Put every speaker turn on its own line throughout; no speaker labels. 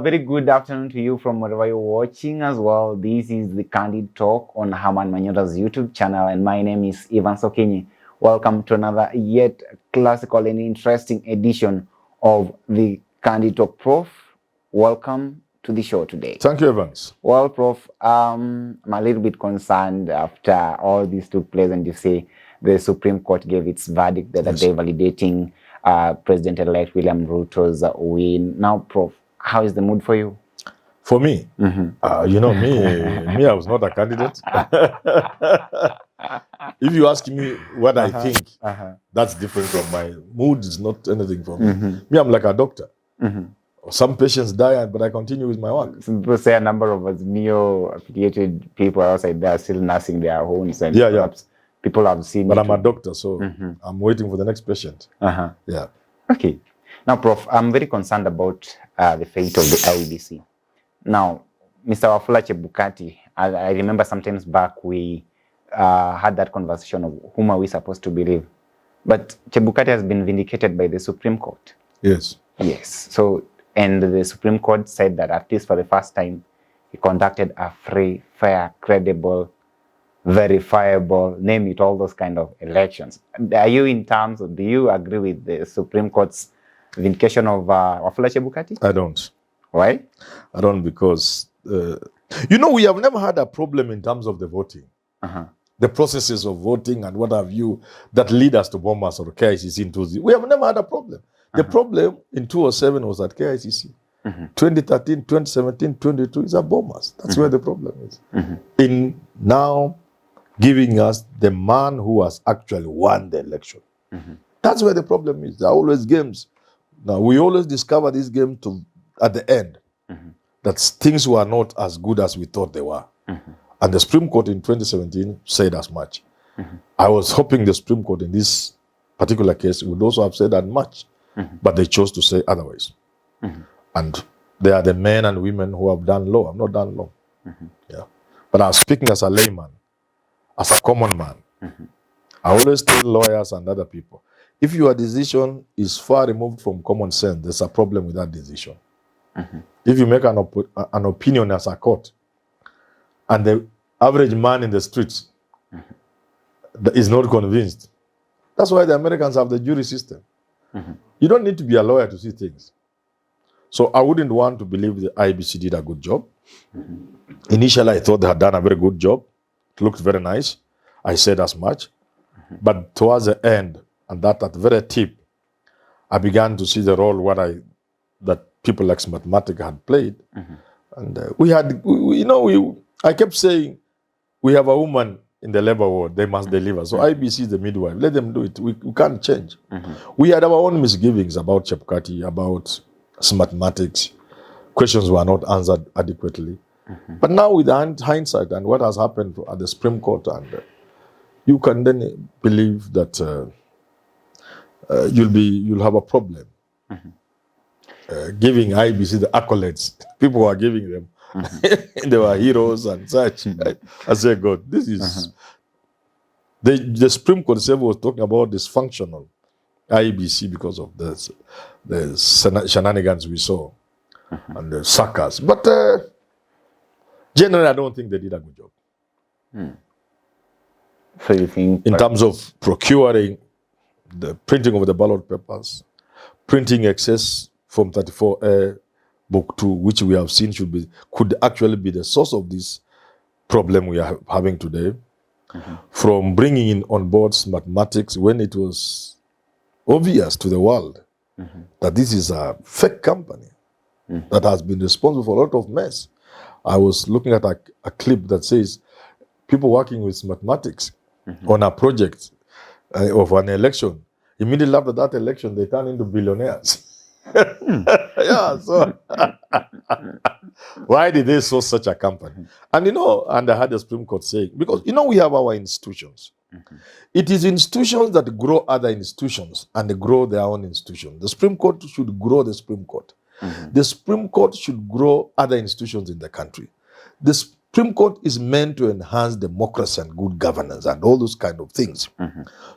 very good afternoon to you from wherever you're watching as well. This is the Candid Talk on Herman Manyora's YouTube channel, and my name is Ivan Sokinyi. Welcome to another yet classical and interesting edition of the Candid Talk. Prof, welcome to the show today.
Thank you, Evans.
Well, Prof, I'm a little bit concerned after all this took place, and you say the Supreme Court gave its verdict that they're validating President-elect William Ruto's win. Now, Prof, how is the mood for you?
For me, you know me, I was not a candidate. If you ask me what I think, that's different from my mood. Is not anything for me. Me, I'm like a doctor. Some patients die, but I continue with my work.
Some people say a number of us Neo-affiliated people outside there are still nursing their homes, and perhaps people have seen.
But I'm a doctor, so I'm waiting for the next patient. Yeah.
Okay. Now, Prof, I'm very concerned about the fate of the IEBC. Now, Mr. Wafula Chebukati, I remember sometimes back we had that conversation of whom are we supposed to believe. But Chebukati has been vindicated by the Supreme Court.
Yes.
Yes. So, and the Supreme Court said that at least for the first time, he conducted a free, fair, credible, verifiable, name it, all those kind of elections. Are you in terms of, do you agree with the Supreme Court's vindication of Wafula Chebukati?
I don't.
Why?
I don't, because, you know, we have never had a problem in terms of the voting. The processes of voting and what have you that lead us to bombers or KICC in 2000. We have never had a problem. The problem in 2007 was at KICC. 2013, 2017, 2022 is at bombers. That's where the problem is. In now giving us the man who has actually won the election. That's where the problem is. There are always games. Now, we always discover this game at the end, that things were not as good as we thought they were. And the Supreme Court in 2017 said as much. I was hoping the Supreme Court in this particular case would also have said that much, but they chose to say otherwise. And they are the men and women who have done law. I've not done law. Yeah. But I'm speaking as a layman, as a common man. I always tell lawyers and other people, if your decision is far removed from common sense, there's a problem with that decision. If you make an opinion as a court, and the average man in the streets is not convinced, that's why the Americans have the jury system. You don't need to be a lawyer to see things. So I wouldn't want to believe the IEBC did a good job. Initially, I thought they had done a very good job. It looked very nice. I said as much. But towards the end, and that at the very tip, I began to see the role that people like mathematics had played. And I kept saying, we have a woman in the labor ward, they must deliver. So IEBC is the midwife, let them do it. We can't change. We had our own misgivings about Chebukati, about mathematics. Questions were not answered adequately. But now with hindsight and what has happened at the Supreme Court, and you can then believe that you'll have a problem. Giving IEBC the accolades people were giving them. They were heroes and such. I say, God, this is... The Supreme Court itself was talking about dysfunctional IEBC because of the shenanigans we saw and the suckers. But generally, I don't think they did a good job.
So you think...
In terms of procuring the printing of the ballot papers, printing excess from 34A, Book 2, which we have seen could actually be the source of this problem we are having today, from bringing in on board mathematics when it was obvious to the world that this is a fake company that has been responsible for a lot of mess. I was looking at a clip that says people working with mathematics on a project of an election, immediately after that election, they turn into billionaires. Yeah, so why did they source such a company? And and I had the Supreme Court saying, because we have our institutions. It is institutions that grow other institutions and they grow their own institutions. The Supreme Court should grow the Supreme Court. The Supreme Court should grow other institutions in the country. The Supreme Court is meant to enhance democracy and good governance and all those kind of things.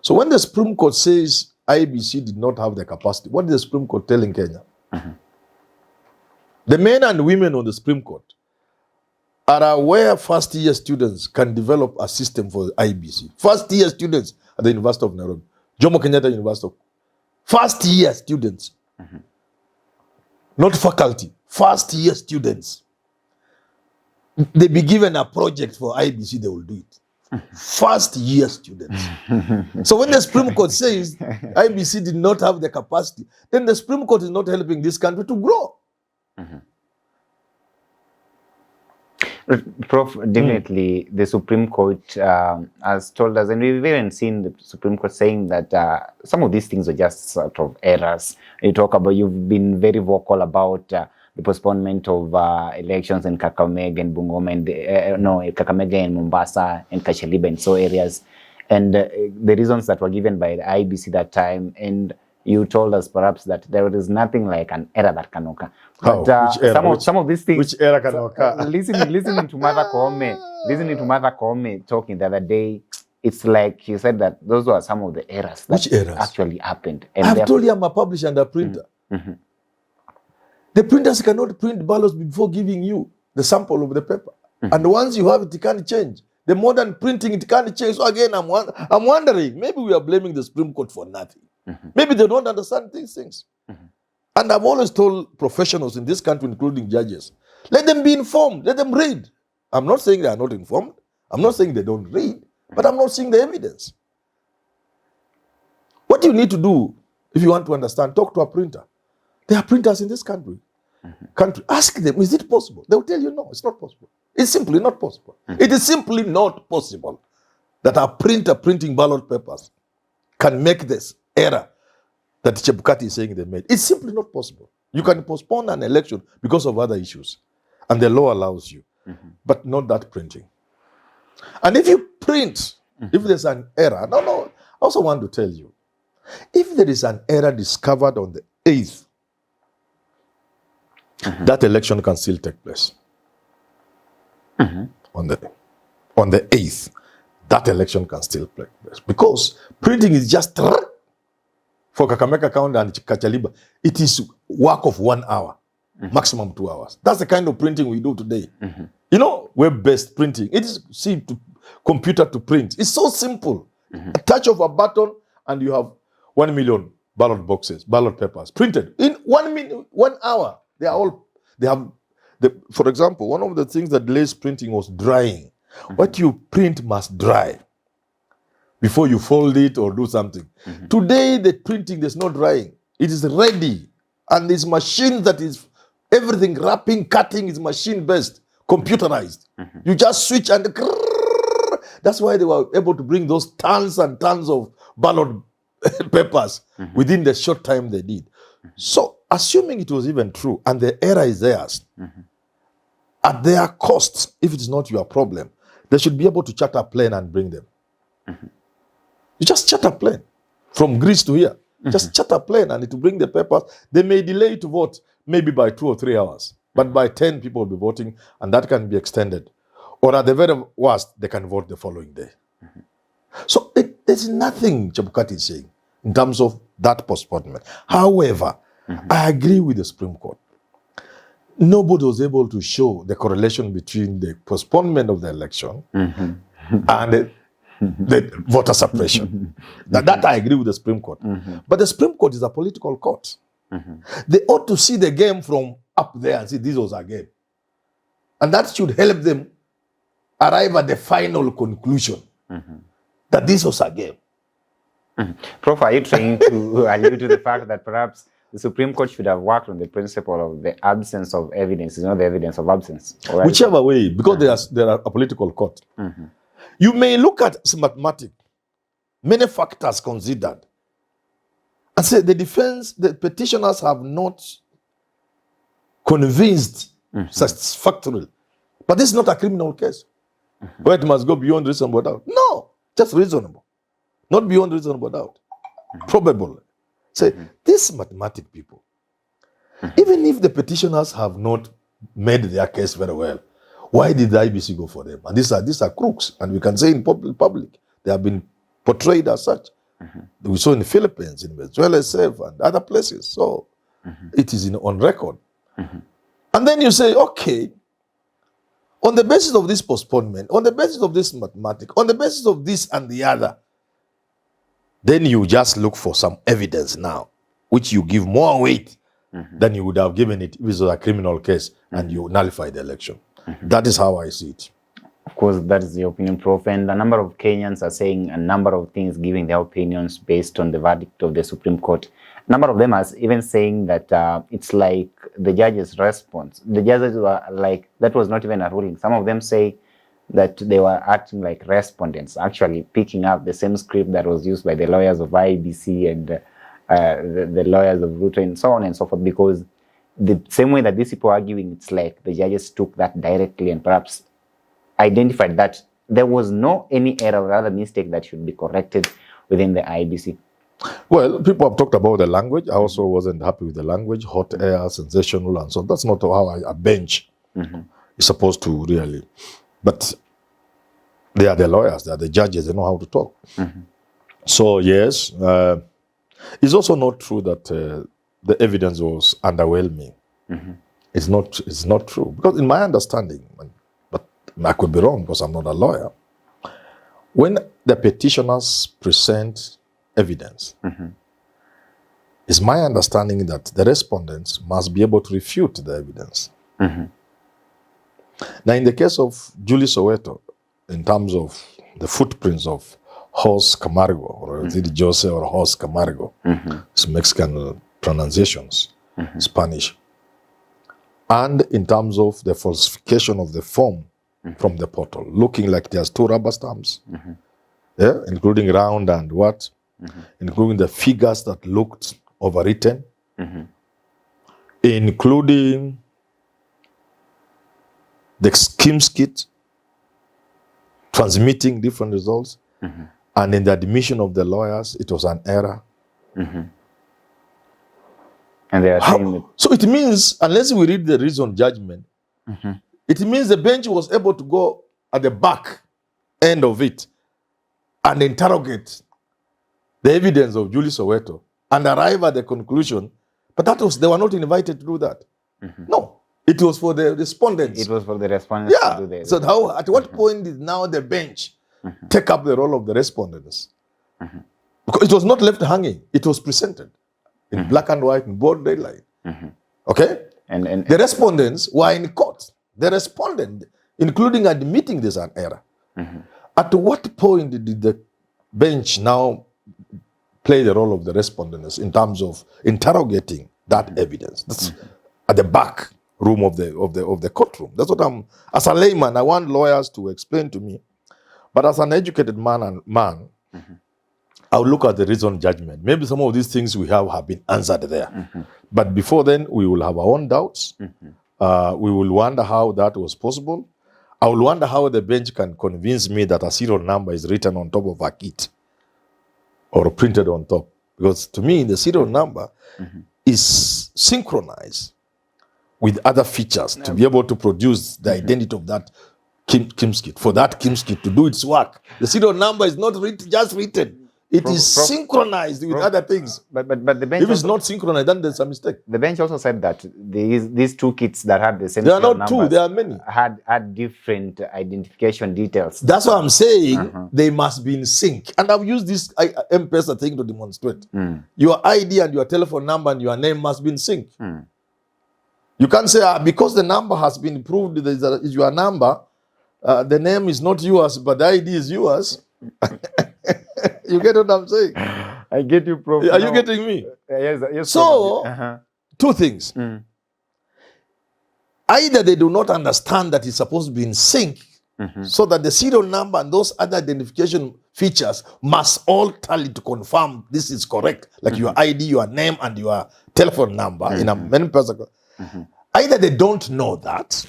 So when the Supreme Court says IEBC did not have the capacity, what is the Supreme Court telling Kenya? The men and women on the Supreme Court are aware first-year students can develop a system for the IEBC. First-year students at the University of Nairobi, Jomo Kenyatta University. First-year students, not faculty, first-year students. They be given a project for IEBC, they will do it. First-year students. So when the Supreme Court says IEBC did not have the capacity, then the Supreme Court is not helping this country to grow.
Prof, definitely the Supreme Court has told us, and we've even seen the Supreme Court saying that some of these things are just sort of errors. You've been very vocal about the postponement of elections in Kakamega and Bungoma, and Kakamega and Mombasa and Kashaliba and so areas, and the reasons that were given by the IEBC that time, and you told us perhaps that there is nothing like an error that can occur. But some of these things.
Which error can occur?
Listening to Mother Koome talking the other day, it's like he said that those were some of the errors that actually happened. And
I've told you I'm a publisher and a printer. The printers cannot print ballots before giving you the sample of the paper. And once you have it, it can't change. The modern printing, it can't change. So again, I'm wondering, maybe we are blaming the Supreme Court for nothing. Maybe they don't understand these things. And I've always told professionals in this country, including judges, let them be informed, let them read. I'm not saying they are not informed. I'm not saying they don't read, but I'm not seeing the evidence. What you need to do, if you want to understand, talk to a printer. There are printers in this country. Ask them, is it possible? They will tell you, no, it's not possible. It's simply not possible. It is simply not possible that a printer printing ballot papers can make this error that Chebukati is saying they made. It's simply not possible. You can postpone an election because of other issues, and the law allows you, but not that printing. And if you print, if there's an error, I also want to tell you, if there is an error discovered on the 8th, that election can still take place. On the 8th, that election can still take place. Because printing is just for Kakamega County and Kachaliba, it is work of 1 hour, maximum 2 hours. That's the kind of printing we do today. You know, web-based printing. It is computer to print. It's so simple. A touch of a button and you have 1 million ballot boxes, ballot papers printed in 1 minute, 1 hour. For example, one of the things that delays printing was drying. What you print must dry before you fold it or do something. Today, the printing, there's no drying. It is ready. And this machine that is everything, wrapping, cutting is machine-based, computerized. You just switch and that's why they were able to bring those tons and tons of ballot papers within the short time they did. So, assuming it was even true, and the error is theirs, at their cost, if it's not your problem, they should be able to charter a plane and bring them. You just charter a plane from Greece to here. Just charter a plane and it will bring the papers. They may delay to vote maybe by 2 or 3 hours, but by 10 people will be voting, and that can be extended. Or at the very worst, they can vote the following day. So there's nothing Chebukati is saying in terms of that postponement. However, I agree with the Supreme Court. Nobody was able to show the correlation between the postponement of the election and the voter suppression. That I agree with the Supreme Court. But the Supreme Court is a political court. They ought to see the game from up there and see this was a game. And that should help them arrive at the final conclusion that this was a game.
Prof, are you trying to allude to the fact that perhaps the Supreme Court should have worked on the principle of the absence of evidence, not the evidence of absence? Right?
Whichever way, because there are a political court. You may look at mathematics, many factors considered, and say the petitioners have not convinced satisfactorily. But this is not a criminal case where it must go beyond reasonable doubt. No, just reasonable. Not beyond reasonable doubt. Probable. Say, these mathematic people, even if the petitioners have not made their case very well, why did the IEBC go for them? And these are crooks. And we can say in public, they have been portrayed as such. We saw in the Philippines, in Venezuela, and other places. So it is on record. And then you say, okay, on the basis of this postponement, on the basis of this mathematics, on the basis of this and the other, then you just look for some evidence now, which you give more weight than you would have given it if it was a criminal case, and you nullify the election. That is how I see it.
Of course, that is the opinion, Prof. And a number of Kenyans are saying a number of things, giving their opinions based on the verdict of the Supreme Court. A number of them are even saying that it's like the judge's response. The judges were like, that was not even a ruling. Some of them say that they were acting like respondents, actually picking up the same script that was used by the lawyers of IEBC and the lawyers of Ruto and so on and so forth, because the same way that these people are arguing, it's like the judges took that directly and perhaps identified that there was no any error or other mistake that should be corrected within the IEBC.
Well, people have talked about the language. I also wasn't happy with the language, hot air, sensational, and so that's not how a bench is supposed to really. But they are the lawyers, they are the judges, they know how to talk. So yes, it's also not true that the evidence was underwhelming. It's not true, because in my understanding, but I could be wrong because I'm not a lawyer, when the petitioners present evidence, it's my understanding that the respondents must be able to refute the evidence. Now, in the case of Julie Soweto, in terms of the footprints of Horse Camargo, or is it Jose or Horse Camargo? It's Mexican pronunciations, Spanish. And in terms of the falsification of the form from the portal, looking like there's 2 rubber stamps, yeah, including round and what, including the figures that looked overwritten, including the scheme kit transmitting different results, and in the admission of the lawyers, it was an error.
And they are saying that,
so it means, unless we read the reasoned judgment, it means the bench was able to go at the back end of it and interrogate the evidence of Julie Soweto and arrive at the conclusion, but they were not invited to do that. No, it was for the respondents.
it was for the respondents to do
Yeah.
this.
So at what point did now the bench take up the role of the respondents? Because it was not left hanging. It was presented in black and white, in bold daylight. Okay?
And
The respondents were in court. The respondent, including admitting there's an error. At what point did the bench now play the role of the respondents in terms of interrogating that evidence? That's at the back room of the courtroom. That's what as a layman, I want lawyers to explain to me. But as an educated man, I'll look at the reasoned judgment. Maybe some of these things we have been answered there. But before then, we will have our own doubts. We will wonder how that was possible. I will wonder how the bench can convince me that a serial number is written on top of a kit or printed on top. Because to me, the serial number is synchronized with other features to be able to produce the identity of that Kim's kit. For that Kim's kit to do its work, the serial number is not just written. It is synchronized with other things.
But the bench,
If it's not synchronized, then there's a mistake.
the bench also said that these 2 kits that had the same
There are
serial
not 2,
numbers
there are many.
had different identification details.
That's what I'm saying. They must be in sync. And I've used this M-Pesa thing to demonstrate. Your ID and your telephone number and your name must be in sync. You can't say, because the number has been proved is your number, the name is not yours, but the ID is yours. You get what I'm saying?
I get you, Prof.
Are you getting me?
Yes.
So, 2 things. Either they do not understand that it's supposed to be in sync, so that the serial number and those other identification features must all tally to confirm this is correct, like your ID, your name, and your telephone number in a many person. Either they don't know that,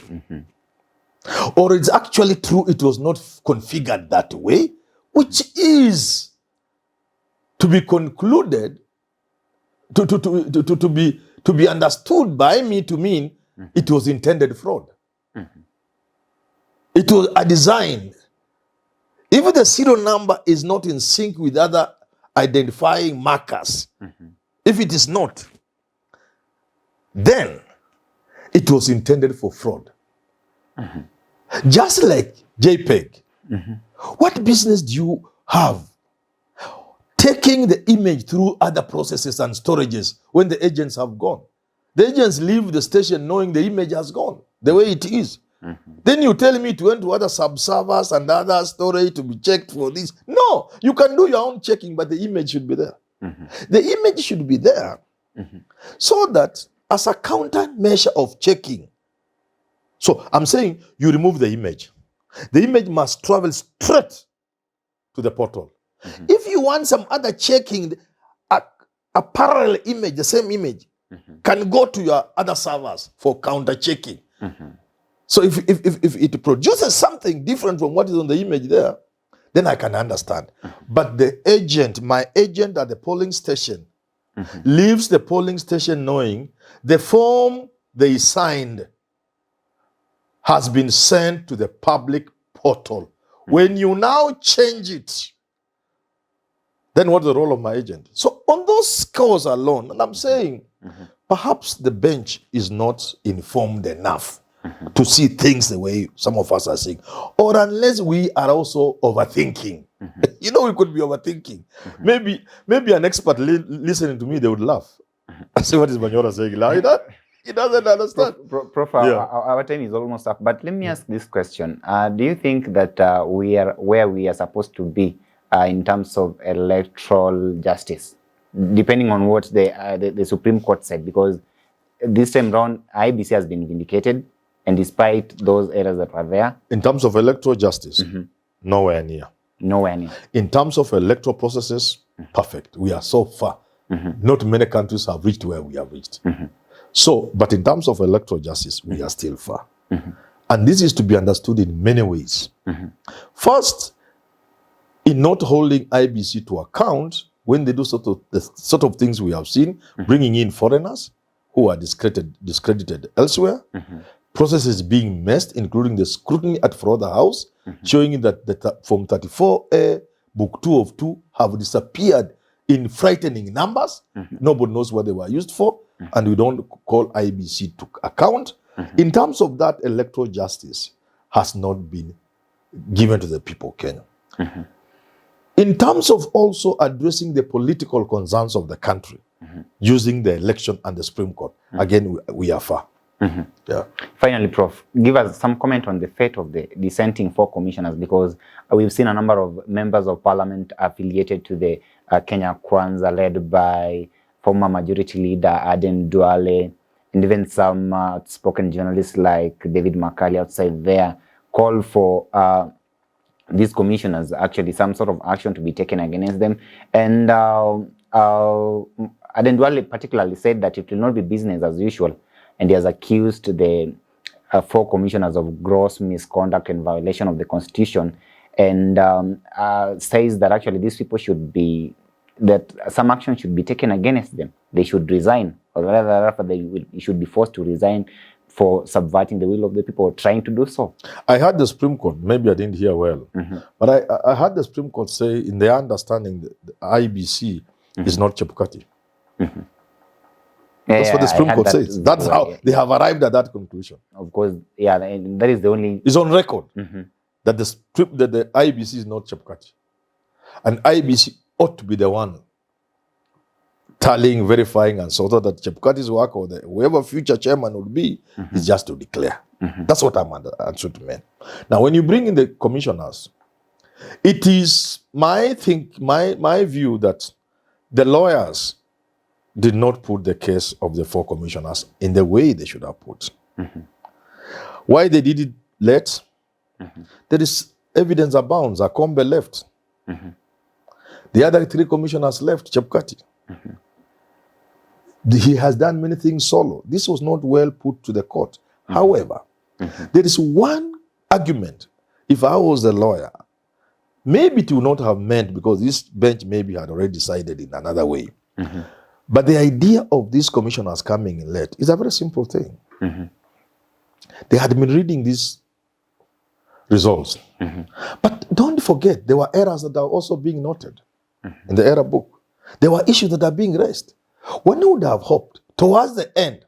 or it's actually true it was not configured that way, which is to be concluded, to be understood by me to mean it was intended fraud. It was a design. If the serial number is not in sync with other identifying markers, if it is not, then it was intended for fraud. Just like JPEG. What business do you have taking the image through other processes and storages when the agents have gone? The agents leave the station knowing the image has gone the way it is. Then you tell me to went to other sub-servers and other storage to be checked for this. No, you can do your own checking, but the image should be there. The image should be there so that as a counter measure of checking. So I'm saying you remove the image. The image must travel straight to the portal. If you want some other checking, a parallel image, the same image, can go to your other servers for counter checking. So if it produces something different from what is on the image there, then I can understand. But the agent, my agent at the polling station, leaves the polling station knowing the form they signed has been sent to the public portal. When you now change it, then what's the role of my agent? So on those scores alone, and I'm saying, perhaps the bench is not informed enough to see things the way some of us are seeing. Or unless we are also overthinking. You know, we could be overthinking. Maybe an expert listening to me, they would laugh. I say, what is Manyora saying? He doesn't understand.
Prof, our time is almost up. But let me ask this question. Do you think that we are where we are supposed to be in terms of electoral justice, depending on what the Supreme Court said? Because this time round, IEBC has been vindicated, and despite those errors that were there.
In terms of electoral justice, nowhere near.
Nowhere near.
In terms of electoral processes, perfect. We are so far. Not many countries have reached where we have reached. So, but in terms of electoral justice, we are still far. And this is to be understood in many ways. First, in not holding IEBC to account when they do the sort of things we have seen, bringing in foreigners who are discredited elsewhere, processes being messed, including the scrutiny at Further House, showing that from 34A, Book 2 of 2 have disappeared in frightening numbers. Nobody knows what they were used for, and we don't call IEBC to account. In terms of that, electoral justice has not been given to the people of Kenya. In terms of also addressing the political concerns of the country, using the election and the Supreme Court, again, we are far. Yeah.
Finally, Prof, give us some comment on the fate of the dissenting 4 commissioners, because we've seen a number of members of parliament affiliated to the Kenya Kwanza, led by former majority leader Aden Duale, and even some outspoken journalists like David Makali outside there, call for these commissioners, actually some sort of action to be taken against them. And Aden Duale particularly said that it will not be business as usual, and he has accused the 4 commissioners of gross misconduct and violation of the constitution, and says that actually these people should be, that some action should be taken against them. They should resign, or rather they should be forced to resign for subverting the will of the people, or trying to do so.
I heard the Supreme Court, maybe I didn't hear well, but I heard the Supreme Court say, in their understanding, the IEBC is not Chebukati. That's what the Supreme Court says. That's how they have arrived at that conclusion.
Of course, yeah, and that is the only...
It's on record that the IEBC is not Chebukati. And IEBC ought to be the one tallying, verifying, and so that Chebukati's work, or whoever future chairman would be, is just to declare. That's what I'm answering to men. Now, when you bring in the commissioners, it is my view that the lawyers did not put the case of the 4 commissioners in the way they should have put. Why they did it late? There is evidence abounds. Akombe left. The other 3 commissioners left, Chebukati. He has done many things solo. This was not well put to the court. However, there is one argument. If I was the lawyer, maybe it would not have meant, because this bench maybe had already decided in another way. But the idea of these commissioners coming in late is a very simple thing. They had been reading these results. But don't forget, there were errors that are also being noted in the error book. There were issues that are being raised. One would have hoped towards the end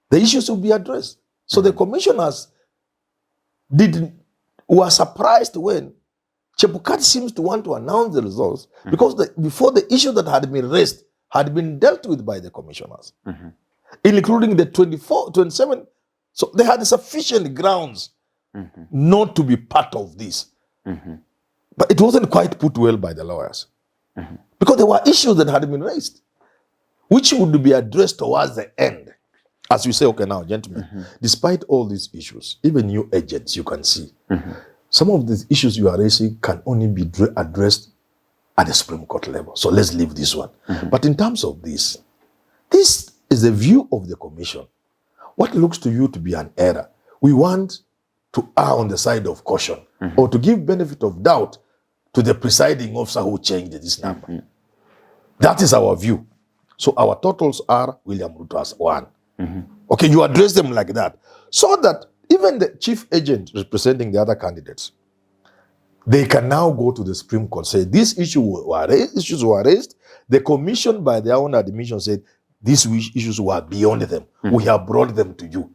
the issues will be addressed. So the commissioners were surprised when Chebukati seems to want to announce the results because before the issue that had been raised had been dealt with by the commissioners, including the 24, 27. So they had sufficient grounds not to be part of this. But it wasn't quite put well by the lawyers because there were issues that had been raised, which would be addressed towards the end. As we say, okay, now, gentlemen, despite all these issues, even new agents, you can see, some of these issues you are raising can only be addressed at the Supreme Court level. So let's leave this one. But in terms of this is the view of the commission. What looks to you to be an error, we want to err on the side of caution or to give benefit of doubt to the presiding officer who changed this number. That is our view. So our totals are William Ruto as 1. Okay, you address them like that. So that even the chief agent representing the other candidates, they can now go to the Supreme Court, say these issues were raised. The commission, by their own admission, said these issues were beyond them. We have brought them to you.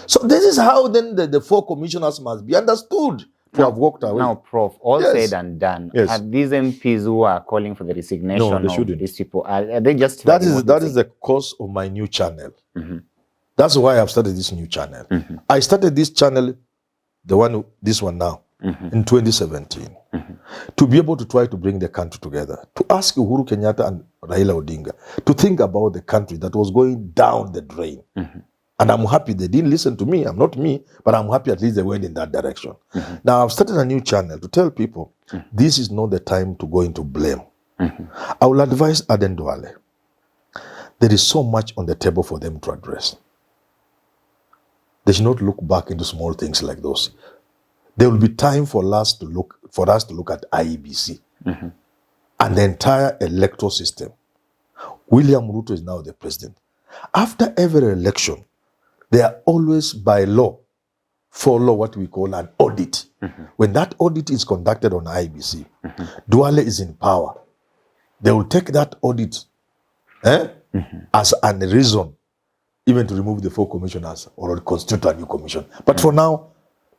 So this is how then the 4 commissioners must be understood to have walked away.
Now, Prof, all said and done, are these MPs who are calling for the resignation of these people, are they just...
That is the cause of my new channel. That's why I've started this new channel. I started this channel, this one now, in 2017, to be able to try to bring the country together, to ask Uhuru Kenyatta and Raila Odinga to think about the country that was going down the drain. And I'm happy they didn't listen to me. I'm not me, but I'm happy at least they went in that direction. Now I've started a new channel to tell people this is not the time to go into blame. I will advise Aden Duale. There is so much on the table for them to address. They should not look back into small things like those. There will be time for us to look at IEBC and the entire electoral system. William Ruto is now the president. After every election, they are always by law follow what we call an audit. When that audit is conducted on IEBC, Duale is in power. They will take that audit as a reason even to remove the 4 commissioners or constitute a new commission. But for now,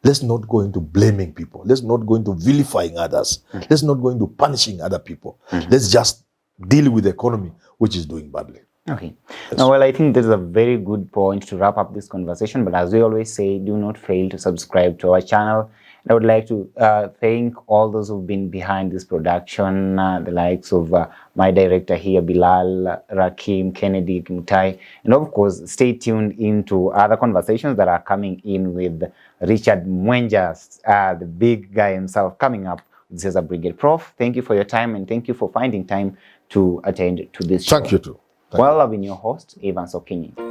let's not go into blaming people. Let's not go into vilifying others. Let's not go into punishing other people. Let's just deal with the economy, which is doing badly.
Okay. Now, well, I think this is a very good point to wrap up this conversation. But as we always say, do not fail to subscribe to our channel. And I would like to thank all those who've been behind this production, the likes of my director here, Bilal, Rakim, Kennedy, Mutai. And of course, stay tuned into other conversations that are coming in with Richard Mwenja, the big guy himself, coming up with Cesar Brigade. Prof, thank you for your time and thank you for finding time to attend to this show.
Thank you too.
Well, I've been your host, Evans Okinyi.